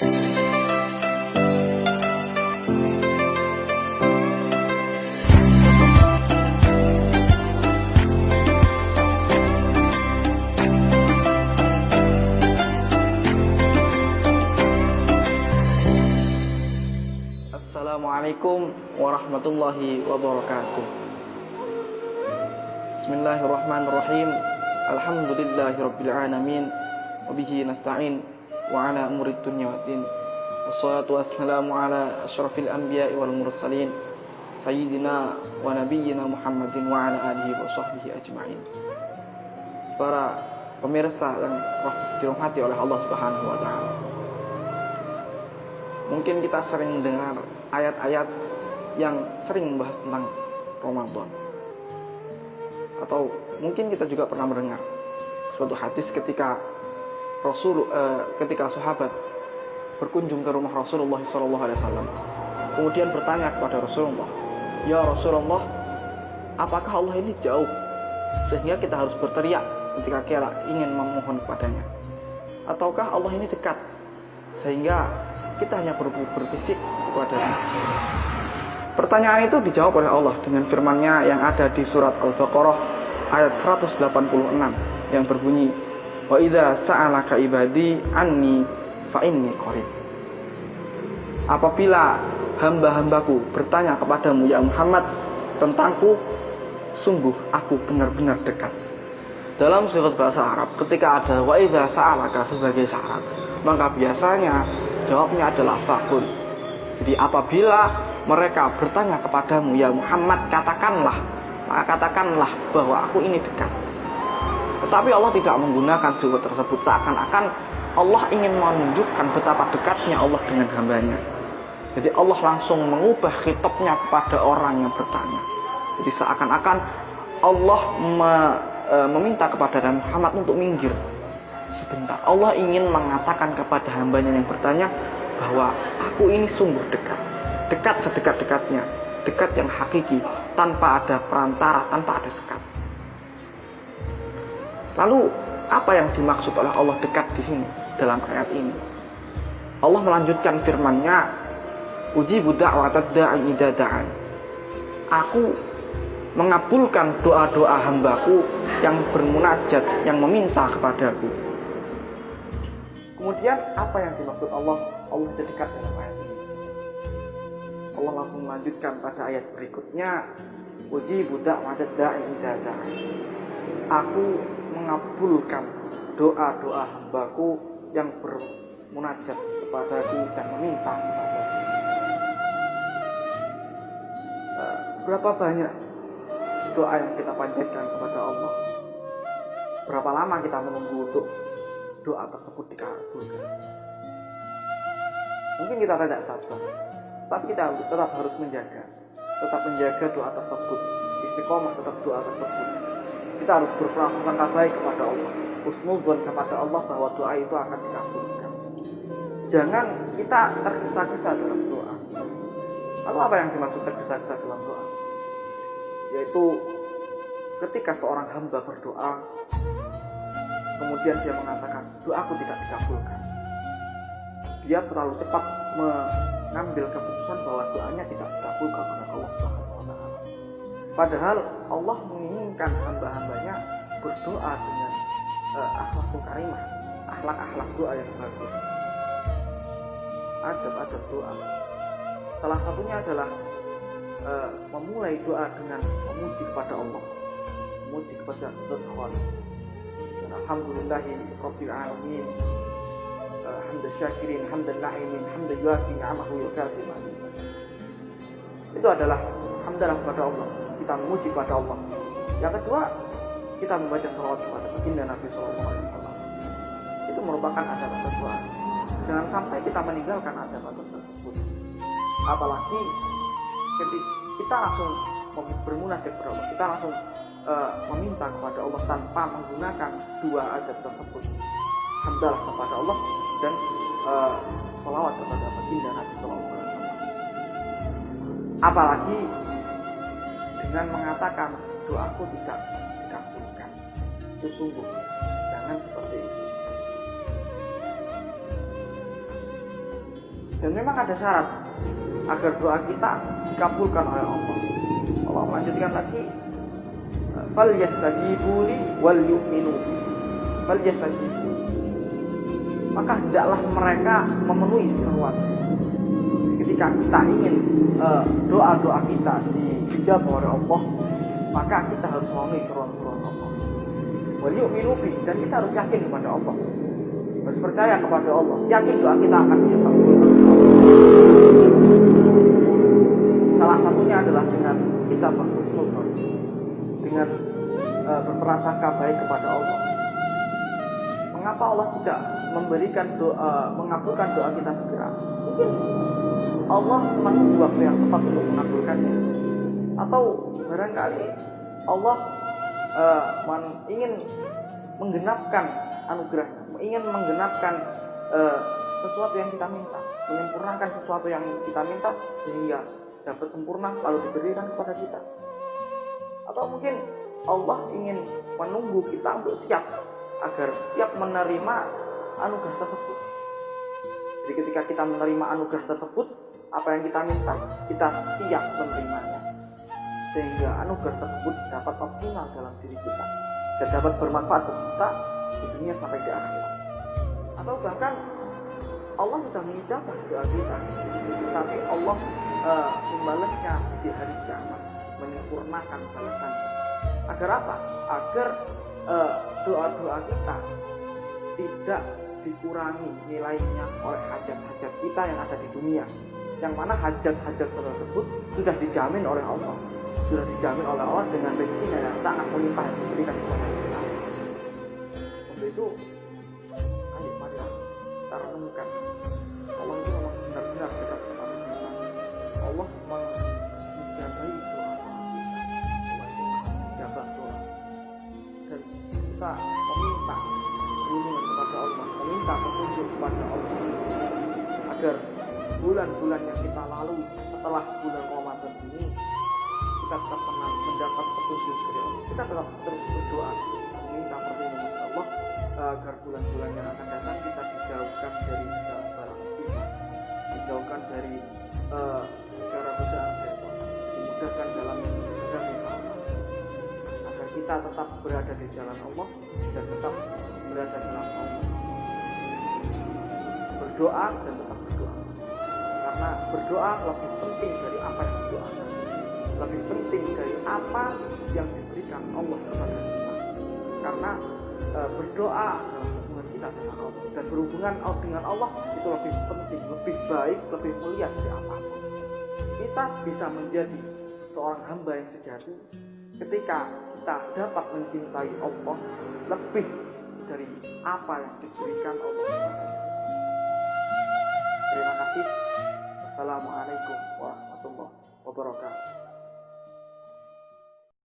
Assalamualaikum warahmatullahi wabarakatuh. Bismillahirrahmanirrahim. Alhamdulillahirabbil alamin. Wabihi nasta'in wa ala umurid dunya waddin. Wassalatu wassalamu ala asyrafil anbiya'i wal mursalin sayyidina wa nabiyyina Muhammadin wa ala alihi wa sahbihi ajma'in. Para pemirsa yang dirahmati oleh Allah Subhanahu wa taala. Mungkin kita sering mendengar ayat-ayat yang sering membahas tentang Ramadan. Atau mungkin kita juga pernah mendengar suatu hadis ketika sahabat berkunjung ke rumah Rasulullah SAW, kemudian bertanya kepada Rasulullah, "Ya Rasulullah, apakah Allah ini jauh sehingga kita harus berteriak ketika kita ingin memohon kepadanya? Ataukah Allah ini dekat sehingga kita hanya berbisik kepadanya?" Pertanyaan itu dijawab oleh Allah dengan firman-Nya yang ada di surat Al-Baqarah ayat 186 yang berbunyi, "Wa idza sa'alaka ibadi anni fa inni qarib." Apabila hamba-hambaku bertanya kepadamu ya Muhammad tentangku, sungguh aku benar-benar dekat. Dalam surat bahasa Arab, ketika ada wa idza sa'alaka sebagai syarat, maka biasanya jawabnya adalah faqul. Jadi apabila mereka bertanya kepadamu ya Muhammad, maka katakanlah bahwa aku ini dekat. Tetapi Allah tidak menggunakan sifat tersebut, seakan-akan Allah ingin menunjukkan betapa dekatnya Allah dengan hambanya. Jadi Allah langsung mengubah khitabnya kepada orang yang bertanya. Jadi seakan-akan Allah meminta kepada Muhammad untuk minggir sebentar. Allah ingin mengatakan kepada hambanya yang bertanya bahwa aku ini sungguh dekat. Dekat sedekat-dekatnya, dekat yang hakiki, tanpa ada perantara, tanpa ada sekat. Lalu apa yang dimaksud oleh Allah dekat di sini dalam ayat ini? Allah melanjutkan firman-Nya, "Ujibu da'watad da'i idza da'an." Aku mengabulkan doa-doa hambaku yang bermunajat, yang meminta kepadaku. Kemudian apa yang dimaksud Allah dekat dalam ayat ini? Allah langsung melanjutkan pada ayat berikutnya, "Ujibu da'watad da'i idza da'an." Aku mengabulkan doa-doa hambaku yang bermunajat kepadaku dan meminta kepadaku. Berapa banyak doa yang kita panjatkan kepada Allah? Berapa lama kita menunggu untuk doa tersebut dikabulkan? Mungkin kita tidak sabar, tapi kita tetap harus menjaga doa tersebut, istiqomah tetap doa tersebut. Kita harus berprasangka baik kepada Allah, husnudzon kepada Allah bahwa doa itu akan dikabulkan. Jangan kita tergesa-gesa dalam doa. Lalu apa yang dimaksud tergesa-gesa dalam doa? Yaitu ketika seorang hamba berdoa, kemudian dia mengatakan, doaku tidak dikabulkan. Dia terlalu cepat mengambil keputusan bahwa doanya tidak dikabulkan oleh Allah Subhanahu wa taala. Padahal Allah menginginkan hamba-hambanya berdoa dengan akhlakul karimah, akhlak doa yang bagus. Adab doa. Salah satunya adalah memulai doa dengan memuji kepada Allah, memuji kepada Zat Khaliq. Alhamdulillahirabbil alamin. Hamdan syakirin, hamdan na'imin, hamdan yuafi ni'amahu yukafi ma'adah. Itu adalah hamdalah kepada Allah. Kita memuji kepada Allah. Yang kedua, kita membaca salawat kepada baginda Nabi SAW. Itu merupakan adab doa. Jangan sampai kita meninggalkan adab tersebut. Apalagi ketika kita langsung bermunajat kepada Allah, kita langsung meminta kepada Allah tanpa menggunakan dua adab tersebut. Hamdalah kepada Allah dan salawat kepada baginda Nabi SAW. Apalagi dengan mengatakan doaku tidak dikabulkan. Itu sungguh jangan seperti itu. Dan memang ada syarat agar doa kita dikabulkan oleh Allah. Allah melanjutkan lagi, falyastajibu li wal yu'minu bi. Falyastajibu. Maka hendaklah mereka memenuhi seruan. Ketika kita ingin doa-doa kita dijawab oleh Allah, maka kita harus memenuhi seruan-seruan Allah. Wal yu'minu bi, dan kita harus yakin kepada Allah. Harus percaya kepada Allah, yakin doa kita akan dijawab. Salah satunya adalah dengan kita berhusnul, dengan berprasangka baik kepada Allah. Mengapa Allah tidak memberikan doa, mengabulkan doa kita segera? Mungkin Allah menunggu waktu yang tepat untuk mengabulkannya, atau barangkali Allah ingin menggenapkan anugerahnya, ingin menggenapkan sesuatu yang kita minta, menyempurnakan sesuatu yang kita minta sehingga dapat sempurna lalu diberikan kepada kita. Atau mungkin Allah ingin menunggu kita untuk siap agar siap menerima anugerah tersebut. Jadi ketika kita menerima anugerah tersebut, apa yang kita minta, kita siap menerimanya, sehingga anugerah tersebut dapat optimal dalam diri kita dan dapat bermanfaat bagi kita di dunia sampai di akhirat. Atau bahkan Allah sudah mengijabah doa kita, tapi Allah membalasnya di hari kiamat, menyempurnakan balasan. Agar apa? Agar doa-doa kita tidak dikurangi nilainya oleh hajat-hajat kita yang ada di dunia, yang mana hajat-hajat tersebut sudah dijamin oleh Allah, sudah dijamin oleh Allah dengan rezeki yang sangat melimpah yang diberikan kepada kita. Untuk itu, ayo marilah kita renungkan, Allah itu memang benar-benar dekat kepada kita. Allah menjabai doa kita, Allah itu menjabat doa, dan kita meminta perlindungan kepada Allah, meminta petunjuk kepada Allah agar bulan-bulan yang kita lalui setelah bulan Ramadan ini kita tetap tenang, mendapat petunjuk dari Allah. Kita tetap terus berdoa meminta perlindungan kepada Allah agar bulan-bulan yang akan datang kita dijauhkan dari segala barang kita, dijauhkan dari segala godaan syaitan, dimudahkan dalam menjalani Allah, agar kita tetap berada di jalan Allah dan tetap berada dalam Allah. Berdoa dan tetap berdoa, karena berdoa lebih penting dari apa yang didoakan, lebih penting dari apa yang diberikan Allah kepada kita. Karena berdoa adalah hubungan kita dengan Allah, dan berhubungan dengan Allah itu lebih penting, lebih baik, lebih mulia dari apapun. Kita bisa menjadi seorang hamba yang sejati ketika kita dapat mencintai Allah lebih dari apa yang diberikan Allah kepada kita. Terima kasih. Assalamualaikum warahmatullahi wabarakatuh.